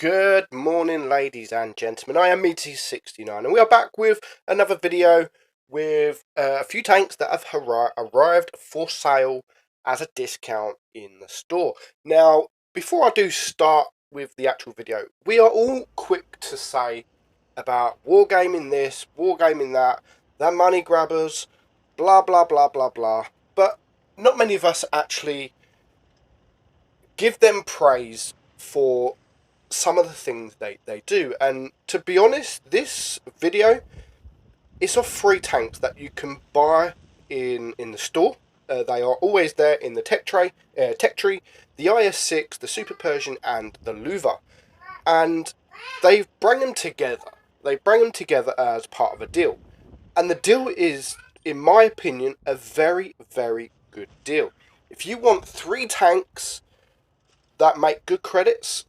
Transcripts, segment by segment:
Good morning, ladies and gentlemen. I am Meadsy69, and we are back with another video with a few tanks that have arrived for sale as a discount in the store. Now, before I do start with the actual video, we are all quick to say about wargaming this, wargaming that, they're money grabbers, blah blah blah blah blah, but not many of us actually give them praise for some of the things they do. And to be honest, this video is of 3 tanks that you can buy in the store. They are always there in the tech tree, the IS6, the Super Pershing, and the Lowe. And they bring them together. They bring them together as part of a deal. And the deal is, in my opinion, a very, very good deal. If you want 3 tanks that make good credits,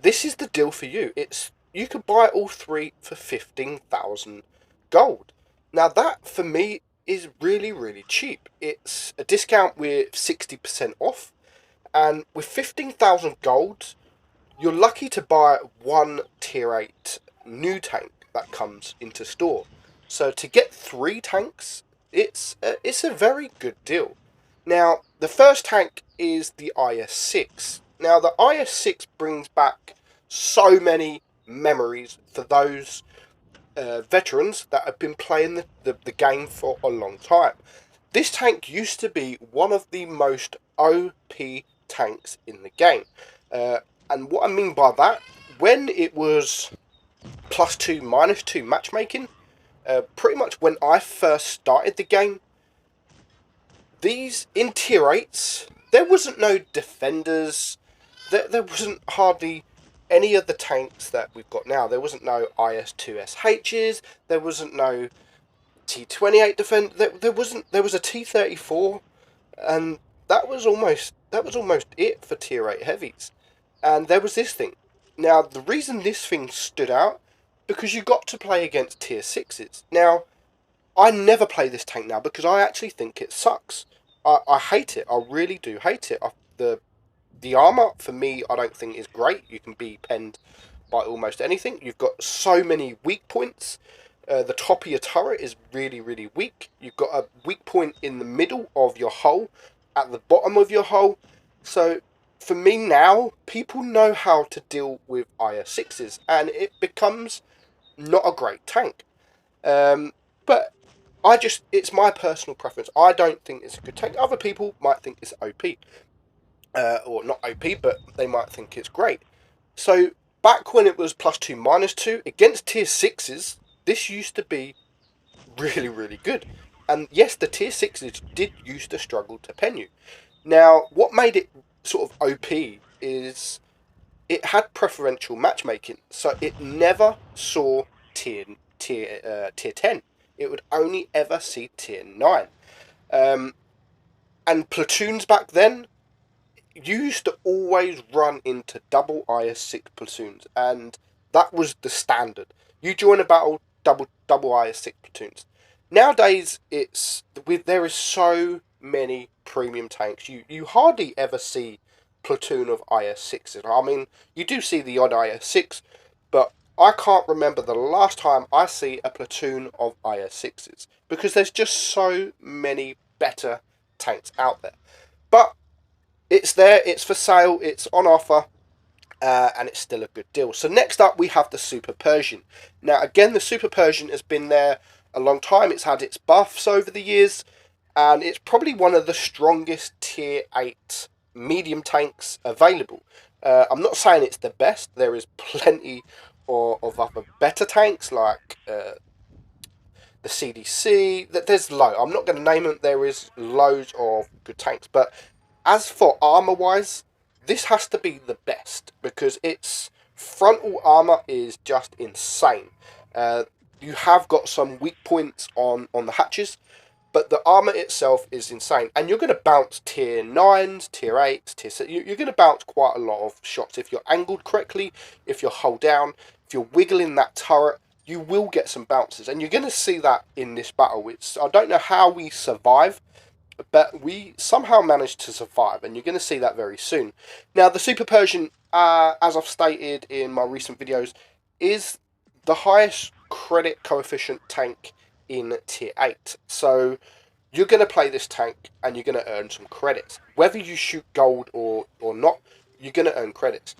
this is the deal for you. You could buy all 3 for 15,000 gold. Now that for me is really, really cheap. It's a discount with 60% off, and with 15,000 gold, you're lucky to buy one tier 8 new tank that comes into store. So to get 3 tanks, it's a very good deal. Now the first tank is the IS6. Now, the IS6 brings back so many memories for those veterans that have been playing the game for a long time. This tank used to be one of the most OP tanks in the game. And what I mean by that, when it was +2, -2 matchmaking, pretty much when I first started the game, these in tier 8s, there wasn't no defenders. There wasn't hardly any of the tanks that we've got now. There wasn't no IS2SHs. There wasn't no T28 defend. There was a T34, and that was almost it for tier 8 heavies. And there was this thing. Now the reason this thing stood out, because you got to play against tier 6s. Now I never play this tank now because I actually think it sucks. I hate it. I really do hate it. The armor, for me, I don't think is great. You can be penned by almost anything. You've got so many weak points. The top of your turret is really, really weak. You've got a weak point in the middle of your hull, at the bottom of your hull. So, for me now, people know how to deal with IS6s, and it becomes not a great tank. But it's my personal preference. I don't think it's a good tank. Other people might think it's OP. Or not OP, but they might think it's great. So back when it was +2, -2 against tier 6s, this used to be really, really good. And yes, the tier 6s did used to struggle to pen you. Now, what made it sort of OP is it had preferential matchmaking, so it never saw tier 10. It would only ever see tier 9. And platoons back then, you used to always run into double IS6 platoons, and that was the standard. You join a battle, double IS6 platoons. Nowadays, there is so many premium tanks. You hardly ever see platoon of IS6s. I mean, you do see the odd IS6, but I can't remember the last time I see a platoon of IS6s, because there's just so many better tanks out there. But it's there, it's for sale, it's on offer, and it's still a good deal. So next up we have the Super Pershing. Now again, the Super Pershing has been there a long time. It's had its buffs over the years, and it's probably one of the strongest tier 8 medium tanks available. I'm not saying it's the best. There is plenty of other better tanks like the CDC. There's loads. I'm not going to name them. There is loads of good tanks, but as for armor wise, this has to be the best, because its frontal armor is just insane. You have got some weak points on the hatches, but the armor itself is insane. And you're going to bounce tier 9s, tier 8s, tier 6. You're going to bounce quite a lot of shots. If you're angled correctly, if you're hull down, if you're wiggling that turret, you will get some bounces. And you're going to see that in this battle. I don't know how we survive, but we somehow managed to survive, and you're going to see that very soon. Now, the Super Pershing as I've stated in my recent videos, is the highest credit coefficient tank in tier 8. So you're going to play this tank and you're going to earn some credits. Whether you shoot gold or not, you're going to earn credits.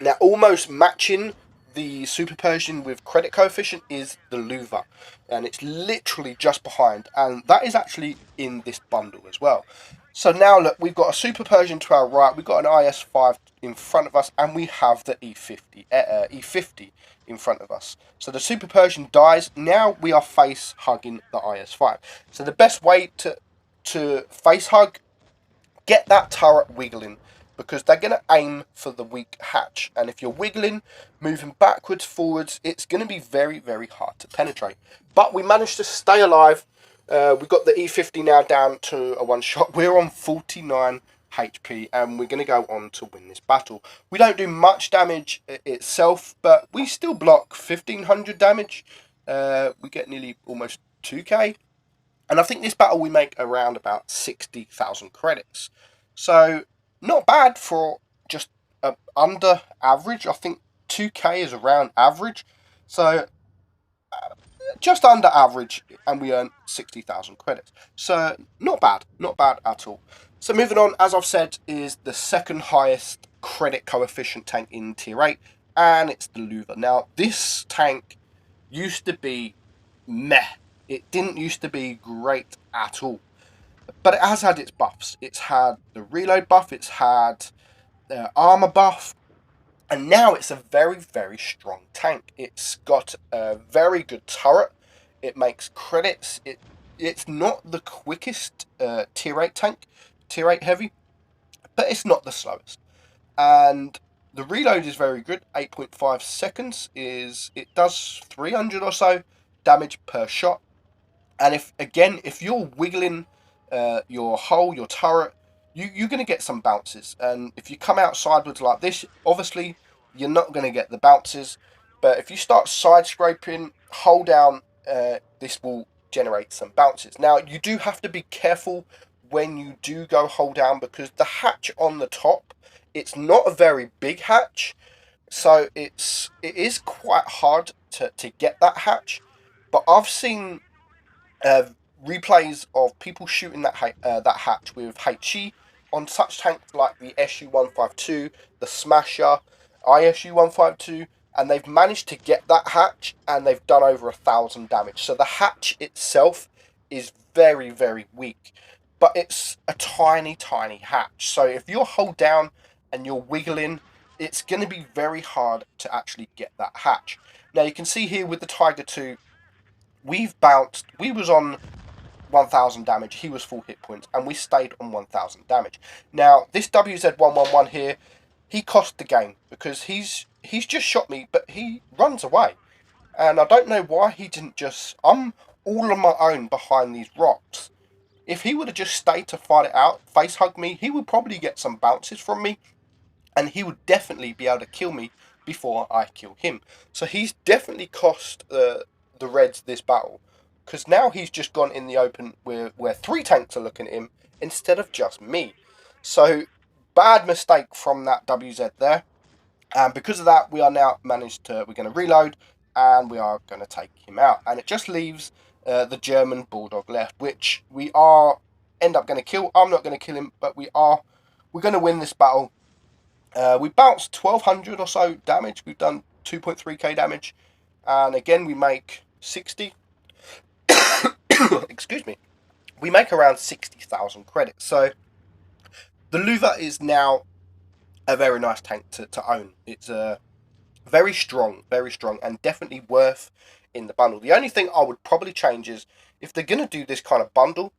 Now, almost matching the Super Persian with credit coefficient is the Lowe, and it's literally just behind, and that is actually in this bundle as well. So now look, we've got a Super Persian to our right, we've got an IS5 in front of us, and we have the E50 in front of us. So the Super Persian dies, now we are face hugging the IS5. So the best way to face hug, get that turret wiggling, because they're going to aim for the weak hatch, and if you're wiggling, moving backwards, forwards, it's going to be very, very hard to penetrate. But we managed to stay alive. We've got the E50 now down to a one shot. We're on 49 HP, and we're going to go on to win this battle. We don't do much damage itself, but we still block 1500 damage. We get nearly almost 2k. And I think this battle we make around about 60,000 credits. So, not bad for just under average. I think 2k is around average. So, just under average, and we earn 60,000 credits. So, not bad at all. So, moving on, as I've said, is the second highest credit coefficient tank in tier 8, and it's the Lowe. Now, this tank used to be meh. It didn't used to be great at all, but it has had its buffs. It's had the reload buff, it's had the armor buff, and now it's a very, very strong tank. It's got a very good turret. It makes credits. It's not the quickest tier 8 tank, tier 8 heavy, but it's not the slowest. And the reload is very good. 8.5 seconds it does 300 or so damage per shot. And if you're wiggling your hull, your turret, you're going to get some bounces. And if you come out sideways like this, obviously you're not going to get the bounces. But if you start side scraping, hold down, this will generate some bounces. Now, you do have to be careful when you do go hold down, because the hatch on the top, it's not a very big hatch. So it is quite hard to get that hatch. But I've seen replays of people shooting that hatch with HE on such tanks like the SU-152, the Smasher, ISU-152, and they've managed to get that hatch, and they've done over 1,000 damage. So the hatch itself is very, very weak, but it's a tiny, tiny hatch. So if you're hold down and you're wiggling, it's going to be very hard to actually get that hatch. Now you can see here with the Tiger 2, we've bounced. We was on 1,000 damage, he was full hit points, and we stayed on 1,000 damage. Now, this WZ111 here, he cost the game, because he's just shot me, but he runs away. And I don't know why he didn't just... I'm all on my own behind these rocks. If he would have just stayed to fight it out, face hug me, he would probably get some bounces from me, and he would definitely be able to kill me before I kill him. So he's definitely cost the Reds this battle, because now he's just gone in the open where 3 tanks are looking at him instead of just me. So, bad mistake from that WZ there. And because of that, we are now we're going to reload, and we are going to take him out. And it just leaves the German Bulldog left, which we end up going to kill. I'm not going to kill him, but we're going to win this battle. We bounced 1,200 or so damage. We've done 2.3k damage. And again, we make 60. Excuse me. We make around 60,000 credits. So the Lowe is now a very nice tank to own. It's very strong, and definitely worth in the bundle. The only thing I would probably change is, if they're going to do this kind of bundle,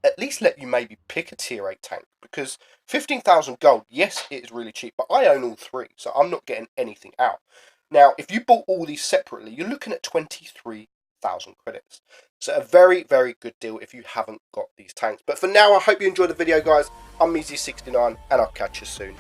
at least let you maybe pick a tier 8 tank, because 15,000 gold, yes, it is really cheap, but I own all 3, so I'm not getting anything out. Now, if you bought all these separately, you're looking at 23,000 credits. So a very, very good deal if you haven't got these tanks. But for now, I hope you enjoyed the video, guys. I'm Meadsyreplays, and I'll catch you soon.